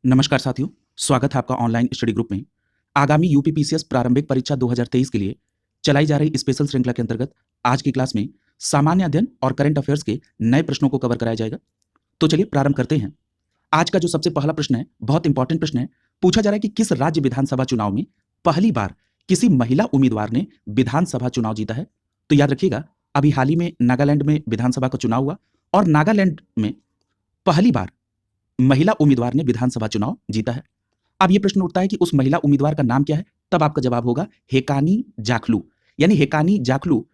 नमस्कार साथियों, स्वागत है आपका ऑनलाइन स्टडी ग्रुप में। आगामी यूपीपीसीएस प्रारंभिक परीक्षा 2023 के लिए चलाई जा रही स्पेशल श्रृंखला के अंतर्गत आज की क्लास में सामान्य अध्ययन और करंट अफेयर्स के नए प्रश्नों को कवर कराया जाएगा। तो चलिए प्रारंभ करते हैं। आज का जो सबसे पहला प्रश्न है, बहुत इंपॉर्टेंट प्रश्न है। पूछा जा रहा है कि किस राज्य विधानसभा चुनाव में पहली बार किसी महिला उम्मीदवार ने विधानसभा चुनाव जीता है? तो याद रखिएगा, अभी हाल ही में नागालैंड में विधानसभा का चुनाव हुआ और नागालैंड में पहली बार महिला उम्मीदवार ने विधानसभा चुनाव जीता है। अब यह प्रश्न उठता है कि उस महिला उम्मीदवार का नाम क्या है? तब आपका जवाब होगा हेकानी जाखलू। यानी हेकानी जाखलू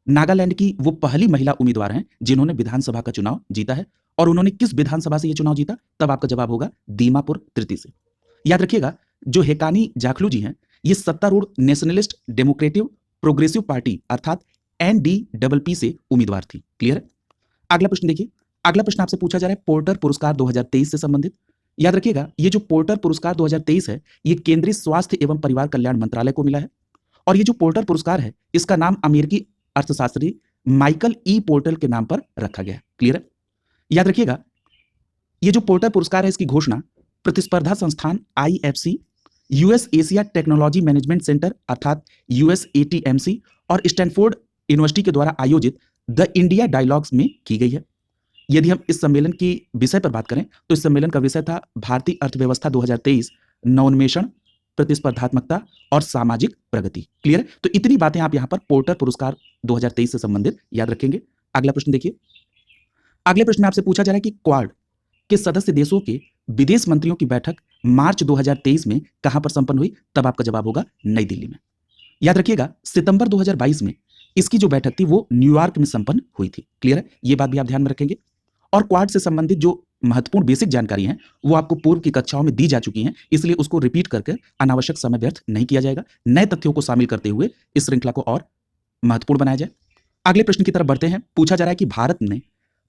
नागालैंड की वो पहली महिला उम्मीदवार हैं जिन्होंने विधानसभा का चुनाव जीता है। और उन्होंने किस विधानसभा से यह चुनाव जीता? तब आपका जवाब होगा दीमापुर तृतीय से। याद रखिएगा, जो हेकानी जाखलू जी हैं, ये सत्तारूढ़ नेशनलिस्ट डेमोक्रेटिव प्रोग्रेसिव पार्टी अर्थात NDPP से उम्मीदवार थी। क्लियर है? अगला प्रश्न देखिए। अगला प्रश्न आपसे पूछा जा रहा है पोर्टर पुरस्कार 2023 से संबंधित। याद रखिएगा, ये जो पोर्टर पुरस्कार 2023 है, ये केंद्रीय स्वास्थ्य एवं परिवार कल्याण मंत्रालय को मिला है। और ये जो पोर्टर पुरस्कार है, इसका नाम अमेरिकी अर्थशास्त्री माइकल ई पोर्टर के नाम पर रखा गया है। क्लियर है? याद रखिएगा, ये जो पोर्टर पुरस्कार है, इसकी घोषणा प्रतिस्पर्धा संस्थान IFC, US Asia technology management centre अर्थात USATMC और स्टैनफोर्ड यूनिवर्सिटी के द्वारा आयोजित द इंडिया डायलॉग्स में की गई है। यदि हम इस सम्मेलन की विषय पर बात करें तो इस सम्मेलन का विषय था भारतीय अर्थव्यवस्था 2023, नवोन्मेषण, प्रतिस्पर्धात्मकता और सामाजिक प्रगति। क्लियर है? तो इतनी बातें आप यहां पर पोर्टर पुरस्कार 2023 से संबंधित याद रखेंगे। अगला प्रश्न देखिए। अगले प्रश्न में आपसे पूछा जा रहा है कि क्वाड के सदस्य देशों के विदेश मंत्रियों की बैठक मार्च 2023 में कहां पर संपन्न हुई? तब आपका जवाब होगा नई दिल्ली में। याद रखिएगा, सितंबर 2022 में इसकी जो बैठक थी वो न्यूयॉर्क में संपन्न हुई थी। क्लियर है? ये बात भी आप ध्यान में रखेंगे। और क्वाड से संबंधित जो महत्वपूर्ण बेसिक जानकारी है वो आपको पूर्व की कक्षाओं में दी जा चुकी हैं, इसलिए उसको रिपीट करके अनावश्यक समय व्यर्थ नहीं किया जाएगा। नए तथ्यों को शामिल करते हुए इस श्रृंखला को और महत्वपूर्ण बनाया जाए। अगले प्रश्न की तरफ बढ़ते हैं। पूछा जा रहा है कि भारत ने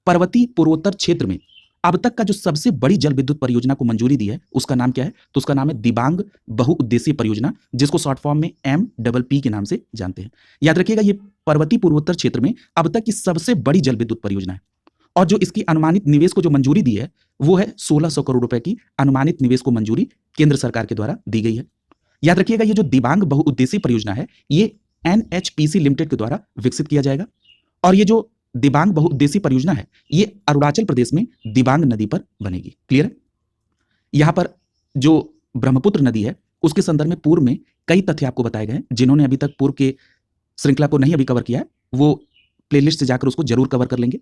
पर्वतीय पूर्वोत्तर क्षेत्र में अब तक का जो सबसे बड़ी जल विद्युत परियोजना को मंजूरी दी है उसका नाम क्या है? तो उसका नाम है दिबांग बहुउद्देशीय परियोजना, जिसको शॉर्ट फॉर्म में MPP के नाम से जानते हैं। याद रखिएगा, ये पर्वतीय पूर्वोत्तर क्षेत्र में अब तक की सबसे बड़ी जल विद्युत परियोजना है। और जो इसकी अनुमानित निवेश को जो मंजूरी दी है वो है 1600 करोड़ रुपए की अनुमानित निवेश को मंजूरी केंद्र सरकार के द्वारा दी गई है। याद रखिएगा, ये जो दिबांग बहुउद्देशीय परियोजना है ये NHPC लिमिटेड के द्वारा विकसित किया जाएगा। और ये जो दिबांग बहुउद्देशीय परियोजना है ये अरुणाचल प्रदेश में दिबांग नदी पर बनेगी। क्लियर है? यहां पर जो ब्रह्मपुत्र नदी है उसके संदर्भ में पूर्व में कई तथ्य आपको बताए गए हैं। जिन्होंने अभी तक पूर्व के श्रृंखला को नहीं अभी कवर किया है वो प्लेलिस्ट से जाकर उसको जरूर कवर कर लेंगे।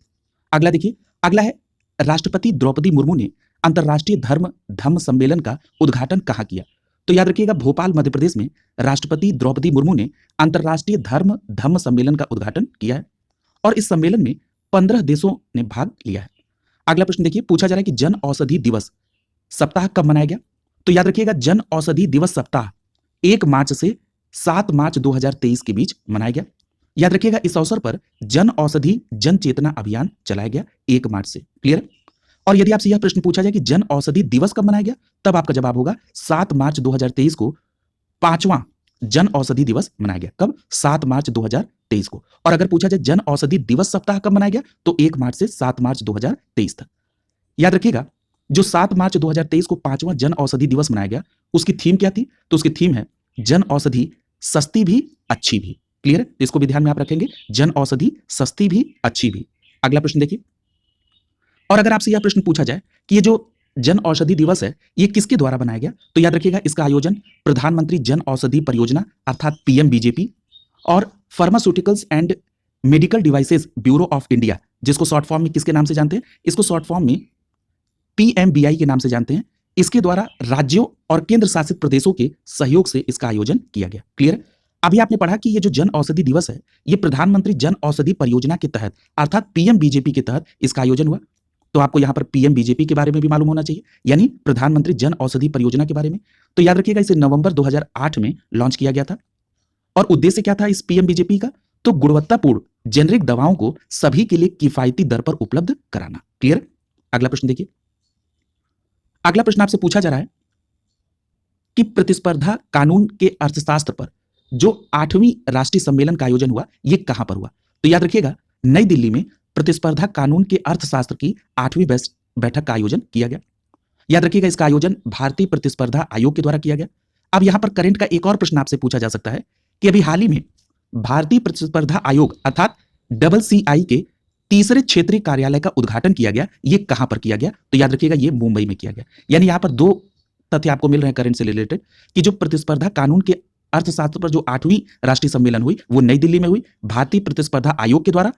अगला देखिए। अगला है राष्ट्रपति द्रौपदी मुर्मू ने अंतर्राष्ट्रीय धम्म सम्मेलन का उद्घाटन कहां किया? तो याद रखिएगा, भोपाल मध्य प्रदेश में राष्ट्रपति द्रौपदी मुर्मू ने अंतर्राष्ट्रीय धम्म सम्मेलन का उद्घाटन किया है। और इस सम्मेलन में 15 देशों ने भाग लिया है। अगला प्रश्न देखिए। पूछा जा रहा है कि जन औषधि दिवस सप्ताह कब मनाया गया? तो याद रखिएगा, जन औषधि दिवस सप्ताह 1 मार्च से 7 मार्च 2023 के बीच मनाया गया। याद रखिएगा, इस अवसर पर जन औषधि जन चेतना अभियान चलाया गया 1 मार्च से। क्लियर? और यदि आपसे यह प्रश्न पूछा जाए कि जन औषधि दिवस कब मनाया गया, तब आपका जवाब होगा 7 मार्च 2023 को 5वां जन औषधि दिवस मनाया गया। कब? 7 मार्च 2023 को। और अगर पूछा जाए जन औषधि दिवस सप्ताह कब मनाया गया, तो 1 मार्च से 7 मार्च 2023 तक। याद रखिएगा, जो 7 मार्च 2023 को 5वां जन औषधि दिवस मनाया गया उसकी थीम क्या थी? तो उसकी थीम है जन औषधि सस्ती भी अच्छी भी। क्लियर है? इसको भी ध्यान में आप रखेंगे, जन औषधि सस्ती भी अच्छी भी। अगला प्रश्न देखिए। और अगर आपसे यह प्रश्न पूछा जाए कि ये जो जन औषधि दिवस है ये किसके द्वारा बनाया गया, तो याद रखिएगा, इसका आयोजन प्रधानमंत्री जन औषधि परियोजना अर्थात PMBJP और pharmaceuticals and medical devices bureau of India, जिसको शॉर्ट फॉर्म में किसके नाम से जानते हैं? इसको शॉर्ट फॉर्म में PMBI के नाम से जानते हैं। इसके द्वारा राज्यों और केंद्र शासित प्रदेशों के सहयोग से इसका आयोजन किया गया। क्लियर? अभी आपने पढ़ा कि ये जो जन औषधि दिवस है ये प्रधानमंत्री जन औषधि परियोजना के तहत अर्थात PMBJP के तहत इसका आयोजन हुआ। तो आपको यहां पर PMBJP के बारे में भी मालूम होना चाहिए, यानी प्रधानमंत्री जन औषधि परियोजना के बारे में। तो याद रखिएगा, इसे नवंबर 2008 में लॉन्च किया गया था। और उद्देश्य क्या था इस PMBJP का? तो गुणवत्तापूर्ण जेनरिक दवाओं को सभी के लिए किफायती दर पर उपलब्ध कराना। क्लियर? अगला प्रश्न देखिए। अगला प्रश्न आपसे पूछा जा रहा है कि प्रतिस्पर्धा कानून के अर्थशास्त्र पर जो 8वीं राष्ट्रीय सम्मेलन का आयोजन हुआ ये कहां पर हुआ? तो याद रखिएगा, नई दिल्ली में प्रतिस्पर्धा कानून के अर्थशास्त्र की 8वीं बैठक का आयोजन किया गया। याद रखिएगा इसका आयोजन भारतीय प्रतिस्पर्धा आयोग के द्वारा किया गया। अब यहां पर करंट का एक और प्रश्न आपसे पूछा जा सकता है कि अभी हाल ही में भारतीय प्रतिस्पर्धा आयोग अर्थात डबल सीआई के तीसरे क्षेत्रीय कार्यालय का उद्घाटन किया गया, ये कहां पर किया गया? तो याद रखिएगा ये मुंबई में किया गया। यानी यहां पर दो तथ्य आपको मिल रहे हैं करंट से रिलेटेड कि जो प्रतिस्पर्धा कानून के अर्थशास्त्र पर जो 8वीं राष्ट्रीय सम्मेलन हुई वो नई दिल्ली में हुई भारतीय प्रतिस्पर्धा आयोग के द्वारा,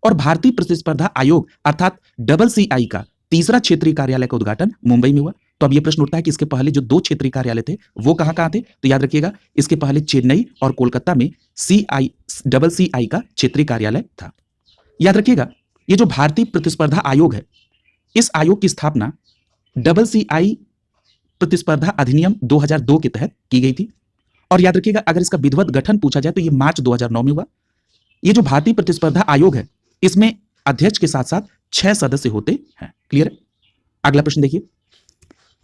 और भारतीय प्रतिस्पर्धा आयोग अर्थात डबल सीआई का तीसरा क्षेत्रीय कार्यालय का उद्घाटन मुंबई में हुआ। तो अब ये प्रश्न उठता है कि इसके पहले जो दो क्षेत्रीय कार्यालय थे वो कहां थे? तो याद रखिएगा इसके पहले चेन्नई और कोलकाता में डबल सीआई का क्षेत्रीय कार्यालय था। याद रखिएगा ये जो भारतीय प्रतिस्पर्धा आयोग है, इस आयोग की स्थापना डबल सीआई प्रतिस्पर्धा अधिनियम 2002 के तहत की गई थी। और याद रखिएगा अगर इसका विधिवत गठन पूछा जाए तो ये मार्च 2009 में हुआ। ये जो भारतीय प्रतिस्पर्धा आयोग है इसमें अध्यक्ष के साथ साथ 6 सदस्य होते हैं। क्लियर है? अगला प्रश्न देखिए।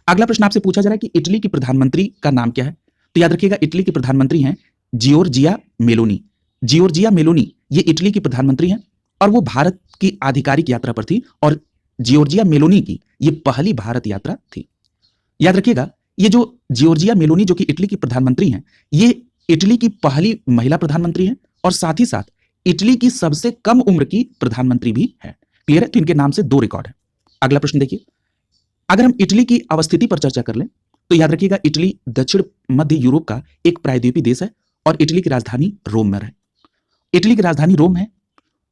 अगला प्रश्न आपसे पूछा जा रहा है कि इटली की प्रधानमंत्री का नाम क्या है? तो याद रखिएगा इटली के प्रधानमंत्री हैं जियोर्जिया मेलोनी। जियोर्जिया मेलोनी ये इटली की प्रधानमंत्री हैं और वो भारत की आधिकारिक यात्रा पर थी, और जियोर्जिया मेलोनी की ये पहली भारत यात्रा थी। याद रखिएगा ये जो जियोर्जिया मेलोनी जो कि इटली की प्रधानमंत्री हैं, ये इटली की पहली महिला प्रधानमंत्री हैं और साथ ही साथ इटली की सबसे कम उम्र की प्रधानमंत्री भी है। क्लियर है? तो इनके नाम से 2 रिकॉर्ड है। अगला प्रश्न देखिए। अगर हम इटली की अवस्थिति पर चर्चा कर लें तो याद रखिएगा इटली दक्षिण मध्य यूरोप का एक प्रायद्वीपीय देश है और इटली की राजधानी रोम में है। इटली की राजधानी रोम है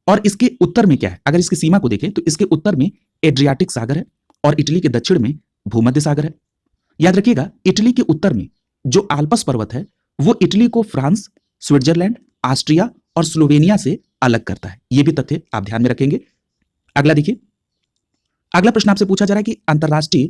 और इसके उत्तर में क्या है? अगर इसकी सीमा को देखें तो इसके उत्तर में एड्रियाटिक सागर है और इटली के दक्षिण में भूमध्य सागर है। याद रखिएगा इटली के उत्तर में जो आल्प्स पर्वत है वो इटली को फ्रांस, स्विट्जरलैंड, ऑस्ट्रिया और स्लोवेनिया से अलग करता है। यह भी तथ्य आप ध्यान में रखेंगे। अगला देखिए। अगला प्रश्न आपसे पूछा जा रहा है कि अंतरराष्ट्रीय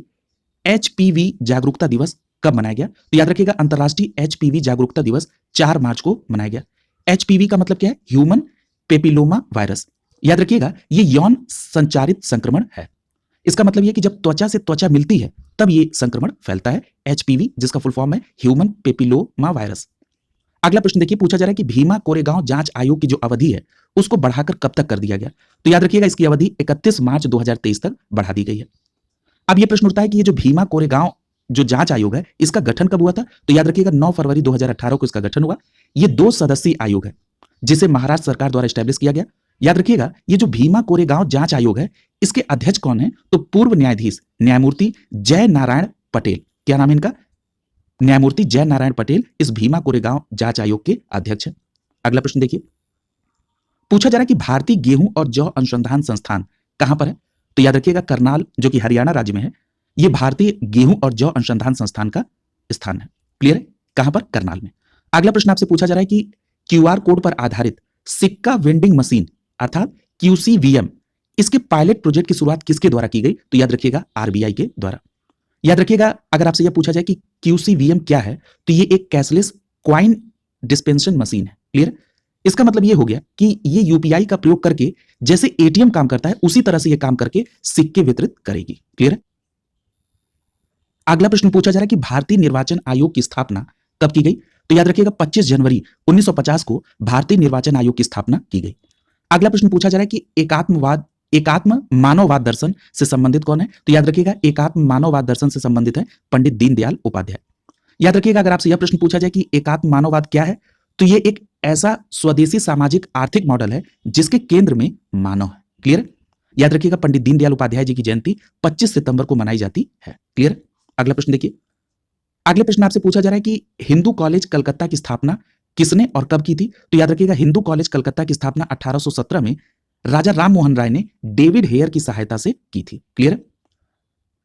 एचपीवी जागरूकता दिवस कब मनाया गया? तो याद रखिएगा अंतरराष्ट्रीय एचपीवी जागरूकता दिवस 4 मार्च को मनाया गया। एचपीवी का मतलब क्या है? Human papilloma virus. याद रखिएगा ये यौन संचारित संक्रमण है। इसका मतलब यह कि जब त्वचा से त्वचा मिलती है तब ये संक्रमण फैलता है। एचपीवी जिसका फुल फॉर्म है ह्यूमन पेपिलोमा वायरस। अगला प्रश्न देखिए। पूछा जा रहा है कि भीमा कोरेगांव जांच आयोग की जो अवधि है उसको बढ़ाकर कब तक कर दिया गया? तो याद रखिएगा इसकी अवधि 31 मार्च 2023 तक बढ़ा दी गई है। अब यह प्रश्न उठता है कि ये जो भीमा कोरेगांव जो जांच आयोग है इसका गठन कब हुआ था? तो याद रखिएगा 9 फरवरी 2018 को इसका गठन हुआ। ये 2 सदस्यीय आयोग है जिसे महाराष्ट्र सरकार द्वारा एस्टैब्लिश किया गया। याद रखिएगा ये जो भीमा कोरेगांव जांच आयोग है इसके अध्यक्ष कौन है? तो पूर्व न्यायाधीश न्यायमूर्ति जय नारायण पटेल। क्या नाम है इनका? न्यायमूर्ति जय नारायण पटेल इस भीमा कोरेगांव जांच आयोग के अध्यक्ष हैं। अगला प्रश्न देखिए। पूछा जा रहा है कि भारतीय गेहूं और जौ अनुसंधान संस्थान कहां पर है? तो याद रखिएगा करनाल जो कि हरियाणा राज्य में है, यह भारतीय गेहूं और जौ अनुसंधान संस्थान का स्थान है। क्लियर है? कहां पर? करनाल में। अगला प्रश्न आपसे पूछा जा रहा है कि क्यूआर कोड पर आधारित सिक्का वेंडिंग मशीन अर्थात क्यूसीवीएम इसके पायलट प्रोजेक्ट की शुरुआत किसके द्वारा की गई? तो याद रखिएगा आरबीआई के द्वारा। याद रखिएगा अगर आपसे यह पूछा जाए कि क्यूसीवीएम क्या है तो ये एक कैशलेस क्वाइन डिस्पेंशन मशीन है। क्लियर? इसका मतलब ये हो गया कि ये यूपीआई का प्रयोग करके जैसे एटीएम काम करता है उसी तरह से ये काम करके सिक्के वितरित करेगी। क्लियर है? अगला प्रश्न पूछा जा रहा है कि भारतीय निर्वाचन आयोग की स्थापना कब की गई? तो याद रखिएगा 25 जनवरी 1950 को भारतीय निर्वाचन आयोग की स्थापना की गई। अगला प्रश्न पूछा जा रहा है कि एकात्म मानववाद दर्शन से संबंधित कौन है? तो याद रखिएगा एकात्म मानववाद दर्शन से संबंधित है पंडित दीनदयाल उपाध्याय। याद रखिएगा अगर आपसे यह प्रश्न पूछा जाए कि एकात्म मानववाद क्या है तो यह एक ऐसा स्वदेशी सामाजिक आर्थिक मॉडल है जिसके केंद्र में मानव है। क्लियर? याद रखिएगा पंडित दीनदयाल उपाध्याय जी की जयंती 25 सितंबर को मनाई जाती है। क्लियर? अगला प्रश्न देखिए। अगले प्रश्न आपसे पूछा जा रहा है कि हिंदू कॉलेज कलकत्ता की स्थापना किसने और कब की थी? तो याद रखिएगा हिंदू कॉलेज कलकत्ता की स्थापना 1817 में राजा राम मोहन राय ने डेविड हेयर की सहायता से की थी। क्लियर?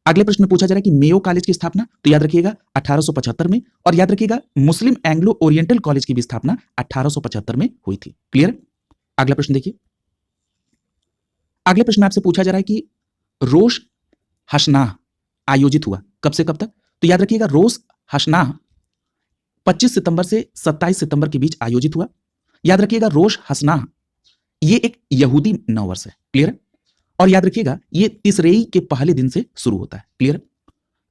अगले प्रश्न में पूछा जा रहा है कि मेयो कॉलेज की स्थापना तो याद रखिएगा 1875 में, और याद रखिएगा मुस्लिम एंग्लो ओरिएंटल कॉलेज की भी स्थापना 1875 में हुई थी। क्लियर? अगला प्रश्न देखिए। अगले प्रश्न में आपसे पूछा जा रहा है कि रोश हसनाह आयोजित हुआ कब से कब तक? तो याद रखिएगा रोश हसनाह 25 सितंबर से 27 सितंबर के बीच आयोजित हुआ। याद रखिएगा रोश हसनाह ये एक यहूदी नववर्ष है। क्लियर? और याद रखिएगा ये तिसरेई के पहले दिन से शुरू होता है। क्लियर?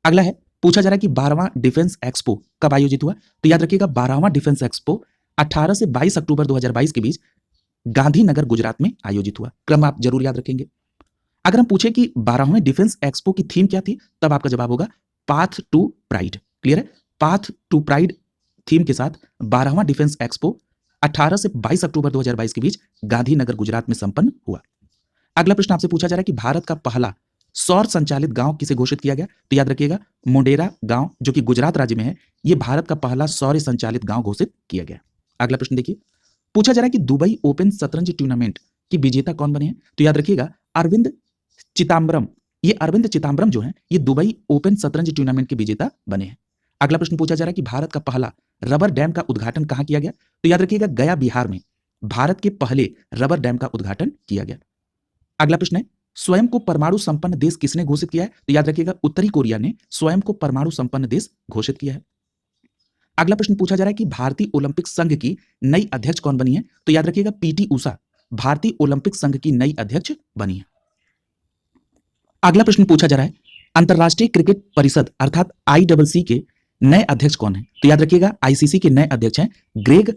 अगला है पूछा जा रहा है कि 12वां डिफेंस एक्सपो कब आयोजित हुआ? तो याद रखिएगा 12वां डिफेंस एक्सपो 18 से 22 अक्टूबर 2022 के बीच गांधीनगर गुजरात में आयोजित हुआ। क्रम आप जरूर याद रखेंगे। अगर हम पूछे कि 12वें डिफेंस एक्सपो की थीम क्या थी, तब आपका जवाब होगा पाथ टू प्राइड। क्लियर है? पाथ टू प्राइड थीम के साथ 12वां डिफेंस एक्सपो 18 से 22 अक्टूबर 2022 के बीच गांधीनगर गुजरात में संपन्न हुआ। अगला प्रश्न आपसे पूछा जा रहा है कि भारत का पहला सौर संचालित गांव किसे घोषित किया गया? तो याद रखिएगा मोडेरा गांव जो कि गुजरात राज्य में है, यह भारत का पहला सौर संचालित गांव घोषित किया गया। अगला प्रश्न देखिए, पूछा जा रहा है कि दुबई ओपन शतरंज टूर्नामेंट की विजेता कौन बने हैं? तो याद रखिएगा अरविंद चिदम्बरम। ये अरविंद चिदम्बरम जो है ये दुबई ओपन शतरंज टूर्नामेंट के विजेता बने हैं। अगला प्रश्न पूछा जा रहा है कि भारत का पहला रबर डैम का उद्घाटन कहां किया गया? तो याद रखिएगा गया बिहार में भारत के पहले रबर डैम का उद्घाटन किया गया। अगला प्रश्न है स्वयं को परमाणु संपन्न देश किसने घोषित किया है? तो याद रखिएगा उत्तरी कोरिया ने स्वयं को परमाणु संपन्न देश घोषित किया है। अगला प्रश्न पूछा जा रहा है कि भारतीय ओलंपिक संघ की नई अध्यक्ष कौन बनी है? तो याद रखिएगा पीटी उषा भारतीय ओलंपिक संघ की नई अध्यक्ष बनी है। अगला प्रश्न पूछा जा रहा है अंतरराष्ट्रीय क्रिकेट परिषद अर्थात आईसीसी के नए अध्यक्ष कौन है? तो याद रखिएगा आईसीसी के नए अध्यक्ष हैं ग्रेग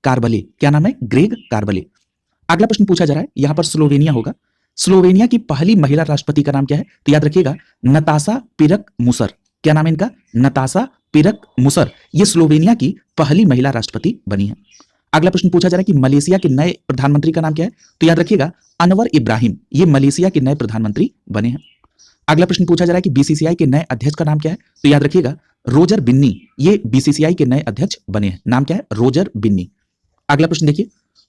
कार्बले। क्या नाम है? ग्रेग कार्बले। अगला प्रश्न पूछा जा रहा है यहां पर स्लोवेनिया होगा, स्लोवेनिया की पहली महिला राष्ट्रपति का नाम क्या है? तो याद रखिएगा नताशा पिरक मुसर। क्या नाम है इनका? नताशा पिरक मुसर। ये स्लोवेनिया की पहली महिला राष्ट्रपति बनी है। अगला प्रश्न पूछा जा रहा है कि मलेशिया के नए प्रधानमंत्री का नाम क्या है? तो याद रखिएगा अनवर इब्राहिम। ये मलेशिया के नए प्रधानमंत्री बने हैं। अगला प्रश्न पूछा जा रहा है कि बीसीसीआई के नए अध्यक्ष का नाम क्या है? तो याद रखिएगा रोजर बिन्नी। ये बीसीसीआई के नए अध्यक्ष बने हैं। नाम क्या है? रोजर बिन्नी। अगला प्रश्न देखिए,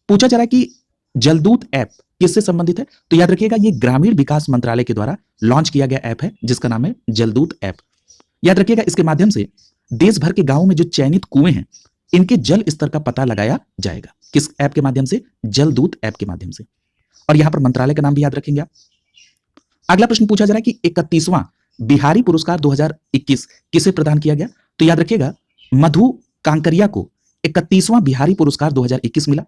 पूछा जा रहा है कि जलदूत ऐप किससे संबंधित है? तो याद रखिएगा ये ग्रामीण विकास मंत्रालय के द्वारा लॉन्च किया गया ऐप है जिसका नाम है जलदूत ऐप। याद रखिएगा इसके माध्यम से देश भर के गांवों में जो चयनित कुएं हैं इनके जल स्तर का पता लगाया जाएगा। किस ऐप के माध्यम से? जलदूत ऐप के माध्यम से। और यहां पर मंत्रालय का नाम भी याद रखेंगे आप। अगला प्रश्न पूछा जा रहा है कि 31वां बिहारी पुरस्कार 2021 किसे प्रदान किया गया? तो याद रखिएगा मधु कांकरिया को 31वां बिहारी पुरस्कार 2021 मिला।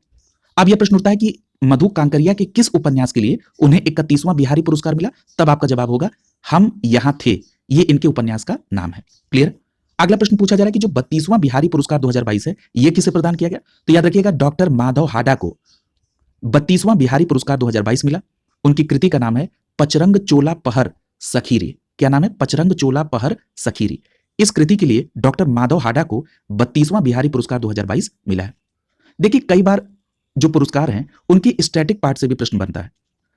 अब यह प्रश्न उठता है कि मधु कांकरिया के किस उपन्यास के लिए उन्हें 31वां बिहारी पुरस्कार मिला? तब आपका जवाब होगा हम यहां थे। ये इनके उपन्यास का नाम है। क्लियर? अगला प्रश्न पूछा जा रहा है कि जो 32वां बिहारी पुरस्कार 2022 है यह किसे प्रदान किया गया? तो याद रखिएगा डॉक्टर माधव हाडा को 32वां बिहारी पुरस्कार 2022 मिला। उनकी कृति का नाम है पचरंग चोला पहर सखीरी। क्या नाम है? पचरंग चोला पहर सखीरी। इस कृति के लिए डॉक्टर माधव हाडा को 32वां बिहारी पुरस्कार 2022 मिला है। देखिए कई बार जो पुरस्कार हैं उनके स्टैटिक पार्ट से भी प्रश्न बनता है।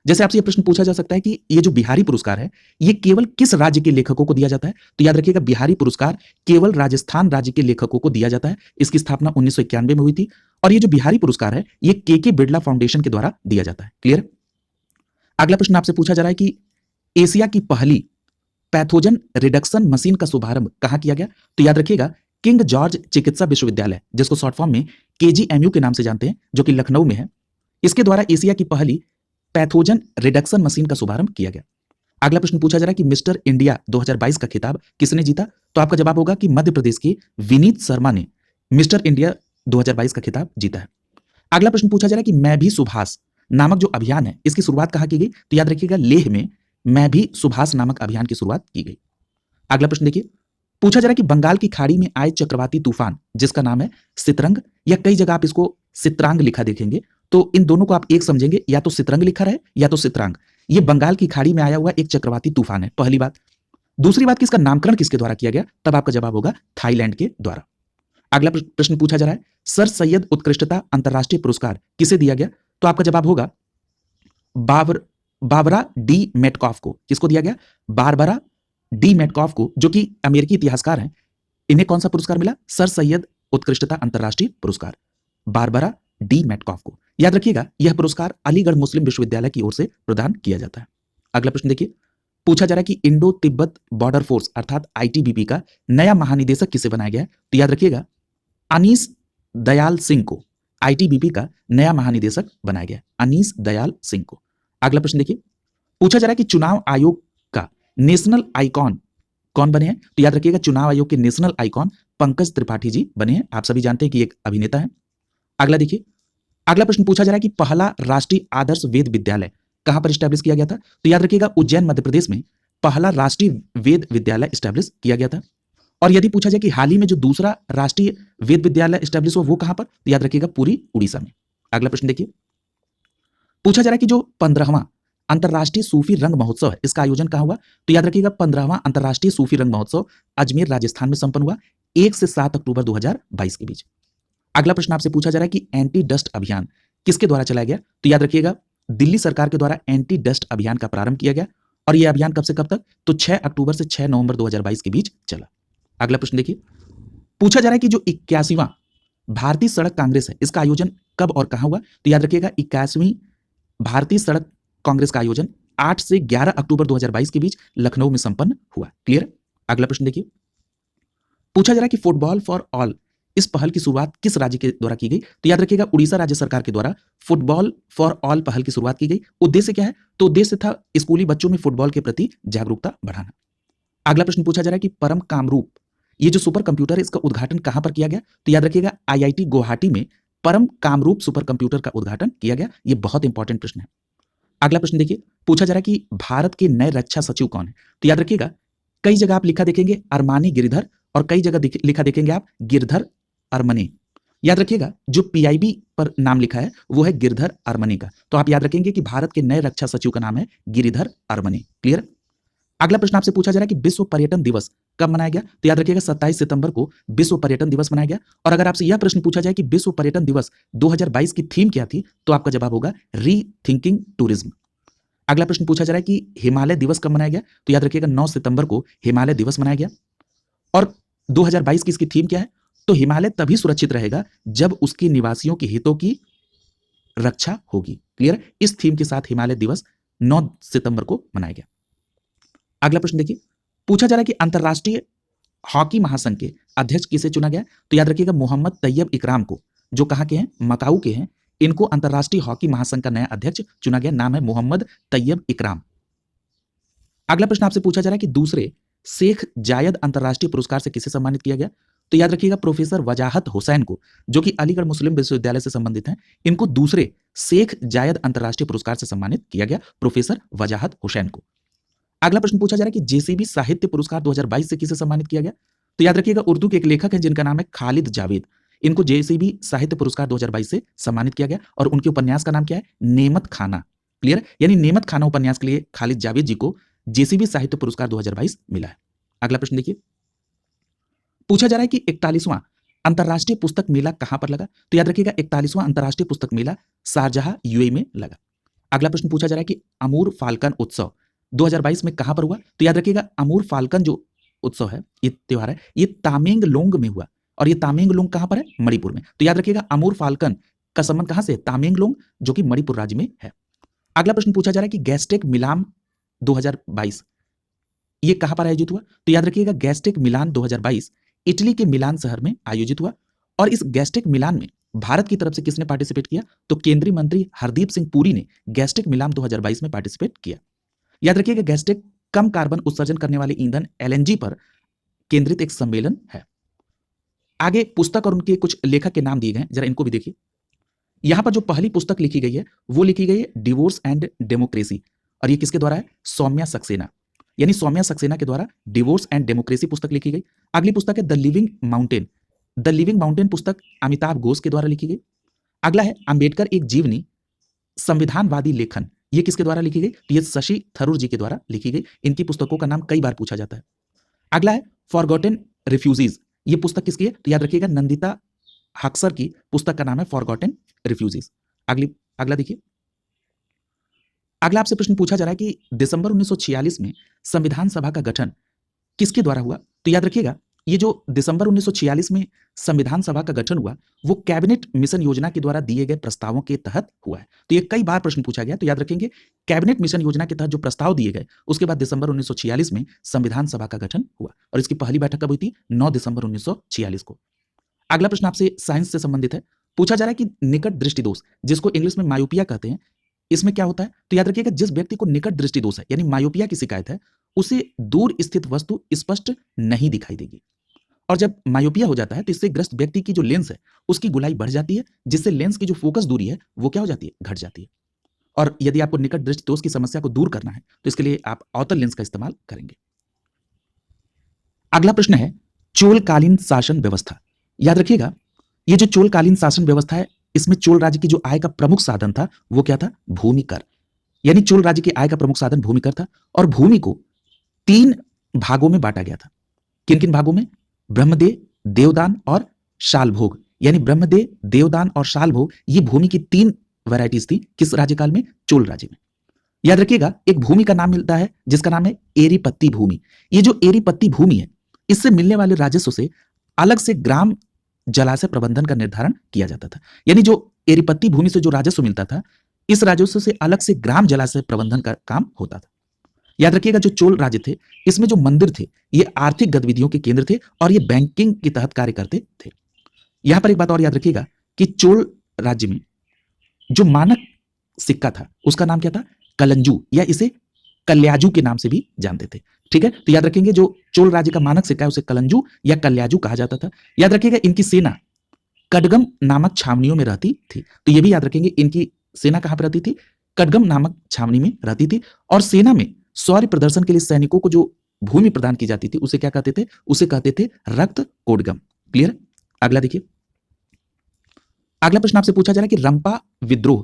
जैसे आपसे यह प्रश्न पूछा जा सकता है कि ये जो बिहारी पुरस्कार है ये केवल किस राज्य के लेखकों को दिया जाता है? तो याद रखिएगा बिहारी पुरस्कार केवल राजस्थान राज्य के लेखकों को दिया जाता है। इसकी स्थापना 1991 में हुई थी और ये जो बिहारी पुरस्कार है ये के बिड़ला फाउंडेशन के द्वारा दिया जाता है। क्लियर? अगला प्रश्न आपसे पूछा जा रहा है कि एशिया की पहली पैथोजन रिडक्शन मशीन का शुभारंभ कहां किया गया? तो याद रखिएगा किंग जॉर्ज चिकित्सा विश्वविद्यालय जिसको शॉर्ट फॉर्म में केजीएमयू के नाम से जानते हैं जो कि लखनऊ में है, इसके द्वारा एशिया की पहली पैथोजन रिडक्शन मशीन का शुभारंभ किया गया। अगला प्रश्न पूछा जा रहा है कि मिस्टर इंडिया 2022 का खिताब किसने जीता? तो आपका जवाब होगा कि मध्य प्रदेश के विनीत शर्मा ने मिस्टर इंडिया 2022 का खिताब जीता है। अगला प्रश्न पूछा जा रहा है कि मैं भी सुभाष नामक जो अभियान है इसकी शुरुआत कहां की गई? तो याद रखिएगा लेह में मैं भी सुभाष नामक अभियान की शुरुआत की गई। अगला प्रश्न देखिए, पूछा जा रहा है कि बंगाल की खाड़ी में आए चक्रवाती तूफान जिसका नाम है सितरंग या कई जगह आप इसको सित्रांग लिखा देखेंगे तो इन दोनों को आप एक समझेंगे, या तो सितरंग लिखा रहे या तो सित्रांग। ये बंगाल की खाड़ी में आया हुआ एक चक्रवाती तूफान है, पहली बात। दूसरी बात कि इसका नामकरण किसके द्वारा किया गया? तब आपका जवाब होगा थाईलैंड के द्वारा। अगला प्रश्न पूछा जा रहा है सर सैयद उत्कृष्टता अंतरराष्ट्रीय पुरस्कार किसे दिया गया? तो आपका जवाब होगा बाबरा डी मेटकॉफ को। किसको दिया गया? बारबरा डी मेटकॉफ को, जो कि अमेरिकी इतिहासकार हैं। इन्हें कौन सा पुरस्कार मिला? सर सैयद उत्कृष्टता अंतरराष्ट्रीय पुरस्कार, बारबरा डी मेटकॉफ को। याद रखिएगा यह पुरस्कार अलीगढ़ मुस्लिम विश्वविद्यालय की ओर से प्रदान किया जाता है। अगला प्रश्न देखिए, पूछा जा रहा है कि इंडो तिब्बत बॉर्डर फोर्स अर्थात आईटीबीपी का नया महानिदेशक किसे बनाया गया है? तो याद रखिएगा अनीस दयाल सिंह को आईटीबीपी का नया महानिदेशक बनाया गया, अनीस दयाल सिंह को। अगला प्रश्न देखिए, पूछा जा रहा है कि चुनाव आयोग का नेशनल आइकॉन कौन बने हैं? तो याद रखिएगा चुनाव आयोग के नेशनल आइकॉन पंकज त्रिपाठी जी बने हैं। आप सभी जानते हैं कि एक अभिनेता है। अगला देखिए, अगला प्रश्न पूछा जा रहा है कि पहला राष्ट्रीय आदर्श वेद विद्यालय कहां पर स्टैब्लिश किया गया था? तो याद रखिएगा उज्जैन मध्य प्रदेश में पहला राष्ट्रीय वेद विद्यालय स्टैब्लिश किया गया था। और यदि पूछा जाए कि हाल ही में जो दूसरा राष्ट्रीय वेद विद्यालय स्टैब्लिश हुआ वो कहां पर? तो याद रखिएगा पूरी उड़ीसा में। अगला प्रश्न देखिए, पूछा जा रहा है कि जो 15वां अंतर्राष्ट्रीय सूफी रंग महोत्सव है, इसका आयोजन कहाँ हुआ? तो याद रखिएगा 15वां अंतर्राष्ट्रीय सूफी रंग महोत्सव अजमेर राजस्थान में संपन्न हुआ 1 से 7 अक्टूबर 2022 के बीच। अगला प्रश्न आपसे पूछा जा रहा है कि एंटी डस्ट अभियान किसके द्वारा चलाया गया? तो याद रखिएगा दिल्ली सरकार के द्वारा एंटी डस्ट अभियान का प्रारंभ किया गया और यह अभियान कब से कब तक? तो 6 अक्टूबर से 6 नवंबर 2022 के बीच चला। अगला प्रश्न देखिए, पूछा जा रहा है कि जो 81वां भारतीय सड़क कांग्रेस है, इसका आयोजन कब और कहां हुआ? तो याद रखिएगा 81वीं भारतीय सड़क कांग्रेस का आयोजन 8 से 11 अक्टूबर 2022 के बीच लखनऊ में संपन्न हुआ। क्लियर? अगला प्रश्न देखिए, पूछा जा रहा है कि फुटबॉल फॉर ऑल इस पहल की शुरुआत किस राज्य के द्वारा की गई? तो याद रखिएगा उड़ीसा राज्य सरकार के द्वारा फुटबॉल फॉर ऑल पहल की शुरुआत की गई। उद्देश्य क्या है? तो उद्देश्य था स्कूली बच्चों में फुटबॉल के प्रति जागरूकता बढ़ाना। अगला प्रश्न पूछा जा रहा है कि परम कामरूप ये जो सुपर कंप्यूटर है, इसका उद्घाटन कहां पर किया गया? तो याद रखिएगा आईआईटी गुवाहाटी में परम कामरूप सुपर कंप्यूटर का उद्घाटन किया गया। यह बहुत इंपॉर्टेंट प्रश्न है। अगला प्रश्न देखिए, पूछा जा रहा है कि भारत के नए रक्षा सचिव कौन है? तो याद रखिएगा कई जगह आप लिखा देखेंगे अरमानी गिरिधर और कई जगह लिखा देखेंगे आप गिरधर अरमने। याद रखिएगा जो पीआईबी पर नाम लिखा है वो है गिरधर अरमने का, तो आप याद रखेंगे कि भारत के नए रक्षा सचिव का नाम है गिरिधर अरमने। क्लियर? अगला प्रश्न आपसे पूछा जा रहा है कि विश्व पर्यटन दिवस कब मनाया गया? तो याद रखिएगा 27 सितंबर को विश्व पर्यटन दिवस मनाया गया। और अगर आपसे यह प्रश्न पूछा जाए कि विश्व पर्यटन दिवस 2022 की थीम क्या थी, तो आपका जवाब होगा रीथिंकिंग टूरिज्म। अगला प्रश्न पूछा जा रहा है कि हिमालय दिवस कब मनाया गया? तो याद रखिएगा 9 सितंबर को हिमालय दिवस मनाया गया। और 2022 की इसकी थीम क्या है? तो हिमालय तभी सुरक्षित रहेगा जब उसके निवासियों के हितों की रक्षा होगी। क्लियर? इस थीम के साथ हिमालय दिवस 9 सितंबर को मनाया गया। अगला प्रश्न देखिए, पूछा जा रहा है कि अंतरराष्ट्रीय हॉकी महासंघ के अध्यक्ष किसे चुना गया? तो याद रखिएगा मोहम्मद तैयब इकराम को, जो कहां के हैं? मकाऊ के हैं। इनको अंतरराष्ट्रीय हॉकी महासंघ का नया अध्यक्ष चुना गया, नाम है मोहम्मद तैयब इकराम। अगला प्रश्न आपसे पूछा जा रहा है कि दूसरे शेख जायद अंतरराष्ट्रीय पुरस्कार से किसे सम्मानित किया गया? तो याद रखिएगा प्रोफेसर वजाहत हुसैन को, जो कि अलीगढ़ मुस्लिम विश्वविद्यालय से संबंधित हैं। इनको दूसरे शेख जायद अंतरराष्ट्रीय पुरस्कार से सम्मानित किया गया, प्रोफेसर वजाहत हुसैन को। अगला प्रश्न पूछा जा रहा है कि जेसीबी साहित्य पुरस्कार 2022 से किसे सम्मानित किया गया? तो याद रखिएगा उर्दू के एक लेखक हैं जिनका नाम है खालिद जावेद। इनको जेसीबी साहित्य पुरस्कार 2022 से सम्मानित किया गया और उनके उपन्यास का नाम क्या है? नेमत खाना। क्लियर? यानी नेमत खाना उपन्यास के लिए खालिद जावेद जी को जेसीबी साहित्य पुरस्कार 2022 मिला है। अगला प्रश्न देखिए, पूछा जा रहा है कि 41वां अंतरराष्ट्रीय पुस्तक मेला कहां पर लगा? तो याद रखिएगा 41वां अंतरराष्ट्रीय पुस्तक मेला शारजाह यूएई में लगा। अगला प्रश्न पूछा जा रहा है कि अमूर फाल्कन उत्सव 2022 में कहां पर हुआ? तो याद रखिएगा अमूर फाल्कन जो उत्सव है, ये त्योहार है, ये तामेंगलोंग में हुआ। और ये तामेंगलोंग कहां पर है? मणिपुर में। तो याद रखिएगा अमूर फाल्कन का संबंध कहां से? तामेंगलोंग, जो कि मणिपुर राज्य में है। अगला प्रश्न पूछा जा रहा है कि गैस्टेक मिलान 2022 ये कहां पर आयोजित हुआ? तो याद रखिएगा गैस्टेक मिलान 2022 इटली के मिलान शहर में आयोजित हुआ। और इस गैस्टेक मिलान में भारत की तरफ से किसने पार्टिसिपेट किया? तो केंद्रीय मंत्री हरदीप सिंह पुरी ने गैस्टेक मिलान 2022 में पार्टिसिपेट किया। याद रखिएगा गैस्टेक कम कार्बन उत्सर्जन करने वाले ईंधन एलएनजी पर केंद्रित एक सम्मेलन है। आगे पुस्तक और उनके कुछ लेखक के नाम दिए गए, जरा इनको भी देखिए। यहां पर जो पहली पुस्तक लिखी गई है वो लिखी गई है डिवोर्स एंड डेमोक्रेसी, और ये किसके द्वारा है? सौम्या सक्सेना। यानी सौम्या सक्सेना के द्वारा डिवोर्स एंड डेमोक्रेसी पुस्तक लिखी गई। अगली पुस्तक है the living mountain. The living mountain पुस्तक अमिताभ घोष के द्वारा लिखी गई। अगला है अंबेडकर एक जीवनी संविधानवादी लेखन, ये किसके द्वारा लिखी गई? तो ये शशि थरूर जी के द्वारा लिखी गई। इनकी पुस्तकों का नाम कई बार पूछा जाता है। अगला है फॉरगॉटन रिफ्यूजीज, ये पुस्तक किसकी है? तो याद रखिएगा नंदिता हक्सर की पुस्तक का नाम है फॉरगॉटन रिफ्यूजीज। अगला देखिए, अगला आपसे प्रश्न पूछा जा रहा है कि दिसंबर 1946 में संविधान सभा का गठन किसके द्वारा हुआ? तो याद रखिएगा ये जो दिसंबर 1946 में संविधान सभा का गठन हुआ वो कैबिनेट मिशन योजना के द्वारा दिए गए प्रस्तावों के तहत हुआ है। तो ये कई बार प्रश्न पूछा गया, तो याद रखेंगे कैबिनेट मिशन योजना के तहत जो प्रस्ताव दिए गए उसके बाद दिसंबर 1946 में संविधान सभा का गठन हुआ। और इसकी पहली बैठक कब हुई थी? 9 दिसंबर 1946 को। अगला प्रश्न आपसे साइंस से संबंधित है। पूछा जा रहा है कि निकट दृष्टि दोष, जिसको इंग्लिश में मायोपिया कहते हैं, इसमें क्या होता है? तो याद रखिएगा जिस व्यक्ति को निकट दृष्टि दोष है यानी मायोपिया की शिकायत है, उसे दूर स्थित वस्तु स्पष्ट नहीं दिखाई देगी। और जब मायोपिया हो जाता है तो इससे ग्रस्त व्यक्ति की जो लेंस है उसकी गोलाई बढ़ जाती है, जिससे लेंस की जो फोकस दूरी है वो क्या हो जाती है? घट जाती है। और यदि आपको निकट दृष्टि दोष की समस्या को दूर करना है तो इसके लिए आप अवतल लेंस का इस्तेमाल करेंगे। अगला प्रश्न है चोलकालीन शासन व्यवस्था। याद रखिएगा ये जो चोलकालीन शासन व्यवस्था है, इसमें चोल राज्य की जो आय का प्रमुख साधन था वो क्या था? भूमि कर। यानी चोल राज्य के आय का प्रमुख साधन भूमि कर था और भूमि को 3 भागों में बांटा गया था। किन किन भागों में? ब्रह्मदेह, देवदान और शालभोग। यानी ब्रह्मदेह, देवदान और शालभोग ये भूमि की 3 वैरायटीज थी। किस राज्यकाल में? चोल राज्य में। याद रखिएगा, एक भूमि का नाम मिलता है जिसका नाम है एरीपत्ती भूमि। ये जो एरीपत्ती भूमि है, इससे मिलने वाले राजस्व से अलग से ग्राम जलाशय प्रबंधन का निर्धारण किया जाता था। यानी जो एरीपत्ती भूमि से जो राजस्व मिलता था, इस राजस्व से अलग से ग्राम जलाशय प्रबंधन का काम होता था। याद रखिएगा, जो चोल राज्य थे, इसमें जो मंदिर थे, ये आर्थिक गतिविधियों के केंद्र थे और ये बैंकिंग के तहत कार्य करते थे। यहां पर एक बात और याद रखिएगा कि चोल राज्य में जो मानक सिक्का था, उसका नाम क्या था? कलंजू, या इसे कल्याजू के नाम से भी जानते थे। ठीक है, तो याद रखेंगे जो चोल राज्य का मानक सिक्का है उसे कलंजू या कल्याजू कहा जाता था। याद रखिएगा, इनकी सेना कटगम नामक छावनियों में रहती थी। तो यह भी याद रखेंगे, इनकी सेना कहां पर रहती थी? कटगम नामक छावनी में रहती थी। और सेना में शौर्य प्रदर्शन के लिए सैनिकों को जो भूमि प्रदान की जाती थी उसे क्या कहते थे? उसे कहते थे रक्त कोडगम। क्लियर? अगला देखिए, अगला प्रश्न आपसे पूछा जा रहा है कि रंपा विद्रोह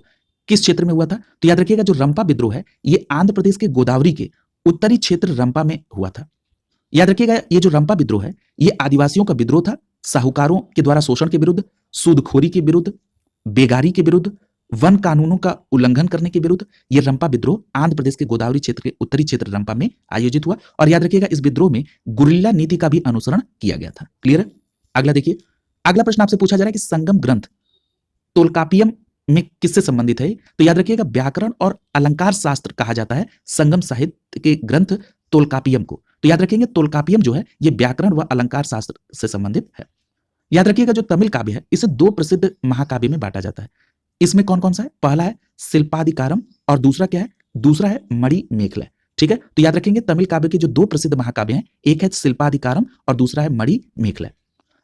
किस क्षेत्र में हुआ था? तो याद रखिएगा, जो रंपा विद्रोह है ये आंध्र प्रदेश के गोदावरी के उत्तरी क्षेत्र रंपा में हुआ था। याद रखिएगा, ये जो रंपा विद्रोह है ये आदिवासियों का विद्रोह था, साहूकारों के द्वारा शोषण के विरुद्ध, सूदखोरी के विरुद्ध, बेगारी के विरुद्ध, वन कानूनों का उल्लंघन करने के विरुद्ध। यह रंपा विद्रोह आंध्र प्रदेश के गोदावरी क्षेत्र के उत्तरी क्षेत्र रंपा में आयोजित हुआ। और याद रखिएगा, इस विद्रोह में गुरिल्ला नीति का भी अनुसरण किया गया था। क्लियर है? अगला देखिए, अगला प्रश्न आपसे पूछा जा रहा है कि संगम ग्रंथ तोल्कापियम में किससे संबंधित है? तो याद रखिएगा, व्याकरण और अलंकार शास्त्र कहा जाता है संगम साहित्य के ग्रंथ तोल्कापियम को। तो याद रखेंगे, तोल्कापियम जो है ये व्याकरण व अलंकार शास्त्र से संबंधित है। याद रखिएगा, जो तमिल काव्य है इसे 2 प्रसिद्ध महाकाव्य में बांटा जाता है। इसमें कौन कौन सा है? पहला है शिल्पादिकारम और दूसरा क्या है? दूसरा है मणिमेखला। ठीक है, तो याद रखेंगे, तमिल काव्य के जो 2 प्रसिद्ध महाकाव्य हैं, एक है शिल्पादिकारम और दूसरा है मणिमेखला।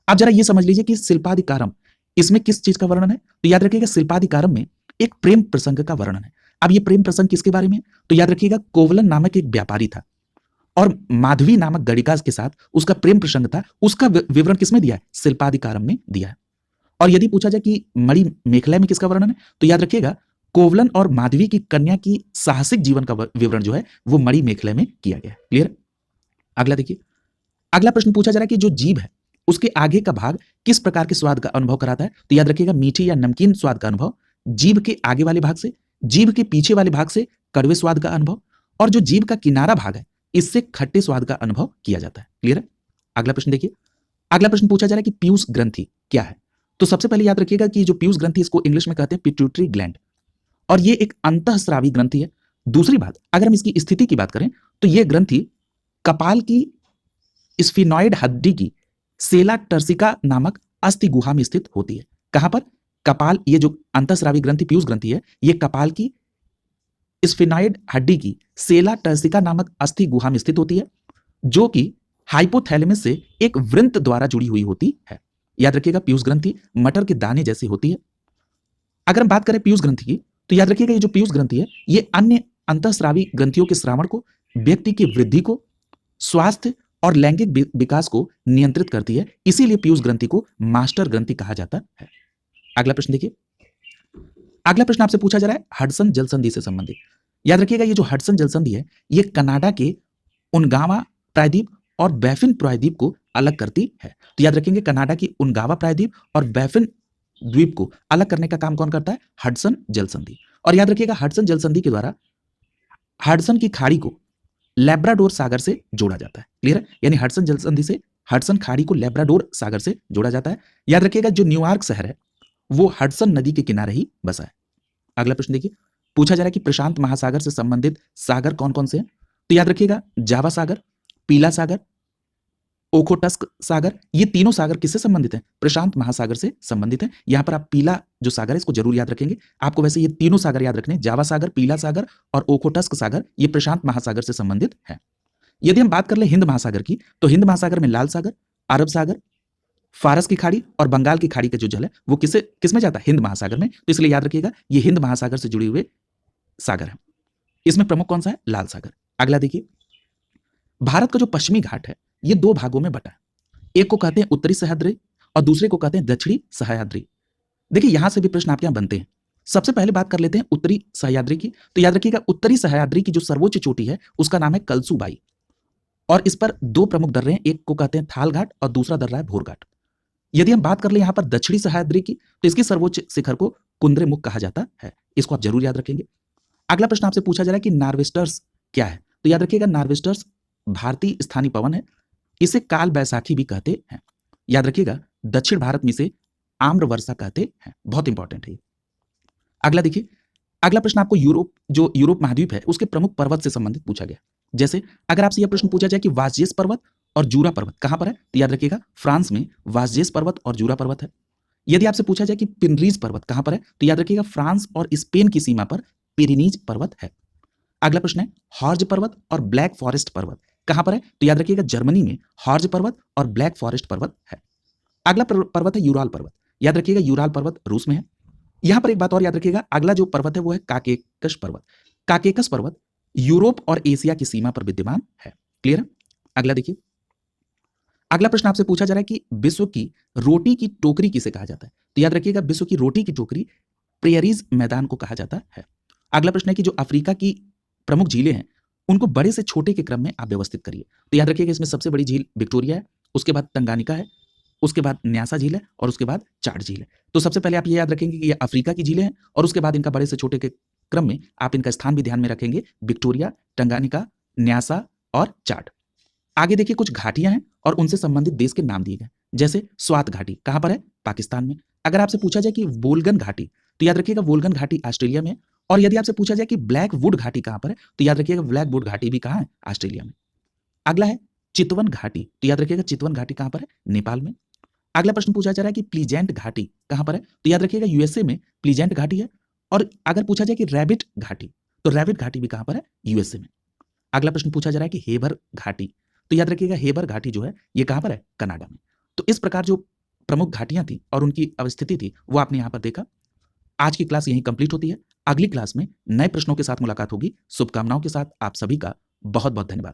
आप जरा ये समझ लीजिए कि शिल्पादिकारम इसमें किस चीज का वर्णन है? तो याद रखिएगा, शिल्पादिकारम में एक प्रेम प्रसंग का वर्णन है। अब ये प्रेम प्रसंग किसके बारे में? तो याद रखिएगा, कोवलन नामक एक व्यापारी था और माधवी नामक गणिका के साथ उसका प्रेम प्रसंग था। उसका विवरण किसमें दिया है? शिल्पादिकारम में दिया है। और यदि पूछा जाए कि मणिमेखला में किसका वर्णन है, तो याद रखिएगा, कोवलन और माधवी की कन्या की साहसिक जीवन का विवरण जो है वो मणिमेखला में किया गया है। क्लियर? अगला देखिए, अगला प्रश्न पूछा जा रहा है कि जो जीभ है उसके आगे का भाग किस प्रकार के स्वाद का अनुभव कराता है? तो याद रखिएगा, मीठे या नमकीन स्वाद का अनुभव जीभ के आगे वाले भाग से, जीभ के पीछे वाले भाग से कड़वे स्वाद का अनुभव, और जो जीभ का किनारा भाग है इससे खट्टे स्वाद का अनुभव किया जाता है। क्लियर है? अगला प्रश्न देखिए, अगला प्रश्न पूछा जा रहा है कि पीयूष ग्रंथि क्या है? तो सबसे पहले याद रखिएगा कि जो पीयूष ग्रंथि इसको इंग्लिश में कहते हैं पिट्यूटरी ग्लैंड, और ये एक अंतःस्रावी ग्रंथि है। दूसरी बात, अगर हम इसकी स्थिति की बात करें तो यह ग्रंथि कपाल की स्फिनॉइड हड्डी की सेला टर्सिका नामक अस्थि गुहा में स्थित होती है। कहां पर? कपाल, ये जो अंतःस्रावी ग्रंथि पीयूष ग्रंथि है ये कपाल की स्फिनॉइड हड्डी की सेला टर्सिका नामक अस्थि गुहा में स्थित होती है, जो कि हाइपोथैलेमस से एक वृंत द्वारा जुड़ी हुई होती है। याद रखिएगा, पीयूष ग्रंथि मटर के दाने जैसी होती है। अगर हम बात करें पीयूष ग्रंथि की, तो याद रखिएगा, ये जो पीयूष ग्रंथि है ये अन्य अंतःस्रावी ग्रंथियों के श्रावण को, व्यक्ति की वृद्धि को, स्वास्थ्य और लैंगिक विकास को नियंत्रित करती है। इसीलिए पीयूष ग्रंथि को मास्टर ग्रंथि कहा जाता है। अगला प्रश्न देखिए, अगला प्रश्न आपसे पूछा जा रहा है हडसन जल संधि से संबंधित। याद रखिएगा, ये जो हडसन जल संधि है ये कनाडा के उनगावा प्रायद्वीप और बैफिन प्रायद्वीप को अलग करती है। तो याद रखेंगे, कनाडा की उनगावा प्रायद्वीप और बैफिन द्वीप को अलग करने का काम कौन करता है? हडसन जल संधि। और याद रखिएगा, हडसन जल संधि के द्वारा हडसन की खाड़ी को लैब्राडोर सागर से जोड़ा जाता है। क्लियर है? यानी हडसन जल संधि से हडसन खाड़ी को लैब्राडोर सागर से जोड़ा जाता है। याद रखिएगा, जो न्यूयॉर्क शहर है वो हडसन नदी के किनारे ही बसा है। अगला प्रश्न देखिए, पूछा जा रहा है कि प्रशांत महासागर से संबंधित सागर कौन कौन से हैं? तो याद रखिएगा, जावा सागर, पीला सागर, ओखोटस्क सागर, ये तीनों सागर किससे संबंधित हैं? प्रशांत महासागर से संबंधित हैं। यहां पर आप पीला जो सागर है इसको जरूर याद रखेंगे। आपको वैसे ये तीनों सागर याद रखने, जावा सागर, पीला सागर और ओखोटस्क सागर, ये प्रशांत महासागर से संबंधित है। यदि हम बात कर ले हिंद महासागर की, तो हिंद महासागर में लाल सागर, अरब सागर, फारस की खाड़ी और बंगाल की खाड़ी का जो जल है वो किसमें जाता है? हिंद महासागर में। तो इसलिए याद रखिएगा, ये हिंद महासागर से जुड़े हुए सागर है। इसमें प्रमुख कौन सा है? लाल सागर। अगला देखिए, भारत का जो पश्चिमी घाट है ये 2 भागों में बटा है। एक को कहते हैं उत्तरी सह्याद्री और दूसरे को कहते हैं दक्षिणी सह्याद्री। देखिए, यहां से भी प्रश्न आपके यहां बनते हैं। सबसे पहले बात कर लेते हैं उत्तरी सह्याद्री की। तो याद रखिएगा उत्तरी सह्याद्री की जो सर्वोच्च चोटी है उसका नाम है कलसुबाई और इस पर दो प्रमुख दर्रे हैं, एक को कहते हैं थाल घाट और दूसरा दर्रा है भोर घाट। यदि हम बात कर ले यहाँ पर दक्षिणी सह्याद्री की तो इसकी सर्वोच्च शिखर को कुंद्रेमुख कहा जाता है। इसको आप जरूर याद रखेंगे। अगला प्रश्न आपसे पूछा जा रहा है कि नार्वेस्टर्स क्या है। तो याद रखिएगा नार्वेस्टर्स भारतीय स्थानीय पवन है, इसे काल बैसाखी भी कहते हैं। याद रखिएगा दक्षिण भारत में इसे आम्र वर्षा कहते हैं, बहुत इंपॉर्टेंट है। अगला देखिए, अगला प्रश्न आपको यूरोप महाद्वीप है उसके प्रमुख पर्वत से संबंधित पूछा गया। जैसे अगर आपसे यह प्रश्न पूछा जाए कि वासजेस पर्वत और जूरा पर्वत कहां पर है, तो याद रखिएगा फ्रांस में वासजेस पर्वत और जूरा पर्वत है। यदि आपसे पूछा जाए कि पिनरीज पर्वत कहां पर है, तो याद रखिएगा फ्रांस और स्पेन की सीमा पर पिरिनीज पर्वत है। अगला प्रश्न है हॉर्ज पर्वत और ब्लैक फॉरेस्ट पर्वत कहां पर है, तो याद रखिएगा जर्मनी में हॉर्ज पर्वत और ब्लैक फॉरेस्ट पर्वत है। अगला पर्वत है यूराल पर्वत। याद रखिएगा यूराल पर्वत रूस में है। यहां पर एक बात और याद रखिएगा, अगला जो पर्वत है वो है काकेकस पर्वत। काकेकस पर्वत यूरोप और एशिया की सीमा पर विद्यमान है। क्लियर है? अगला देखिए, अगला प्रश्न आपसे पूछा जा रहा है कि विश्व की रोटी की टोकरी किसे कहा जाता है। तो याद रखिएगा विश्व की रोटी की टोकरी प्रेयरीज मैदान को कहा जाता है। अगला प्रश्न है कि जो अफ्रीका की प्रमुख झीलें हैं उनको बड़े से छोटे के क्रम में आप व्यवस्थित करिए। तो याद रखिएगा इसमें सबसे बड़ी झील विक्टोरिया है, उसके बाद तंगानिका है, उसके बाद न्यासा झील है और उसके बाद चाड झील है। तो सबसे पहले आप ये याद रखेंगे कि ये अफ्रीका की झीलें हैं और उसके बाद इनका बड़े से छोटे के क्रम में आप इनका स्थान भी ध्यान में रखेंगे, विक्टोरिया, टंगानिका, न्यासा और चाड। आगे देखिए कुछ घाटियां हैं और उनसे संबंधित देश के नाम दिए गए। जैसे स्वात घाटी कहां पर है, पाकिस्तान में। अगर आपसे पूछा जाए कि वोल्गन घाटी, तो याद रखिएगा वोल्गन घाटी ऑस्ट्रेलिया में है। और यदि आपसे पूछा जाए कि ब्लैक वुड घाटी कहां पर है, तो याद रखिएगा ब्लैक वुड घाटी भी कहां है, ऑस्ट्रेलिया में। अगला है चितवन घाटी। तो याद रखिएगा चितवन घाटी कहां पर है, नेपाल में। अगला प्रश्न पूछा जा रहा है कि प्लीजेंट घाटी कहां पर है, तो याद रखिएगा यूएसए में प्लीजेंट घाटी है। और अगर पूछा जाए कि रैबिट घाटी, तो रैबिट घाटी भी कहां पर है, यूएसए में। अगला प्रश्न पूछा जा रहा है कि हेबर घाटी, तो याद रखिएगा हेबर घाटी जो है ये कहां पर है, कनाडा में। तो इस प्रकार जो प्रमुख घाटियां थी और उनकी अवस्थिति थी वो आपने यहां पर देखा। आज की क्लास यहीं कंप्लीट होती है। अगली क्लास में नए प्रश्नों के साथ मुलाकात होगी। शुभकामनाओं के साथ आप सभी का बहुत बहुत धन्यवाद।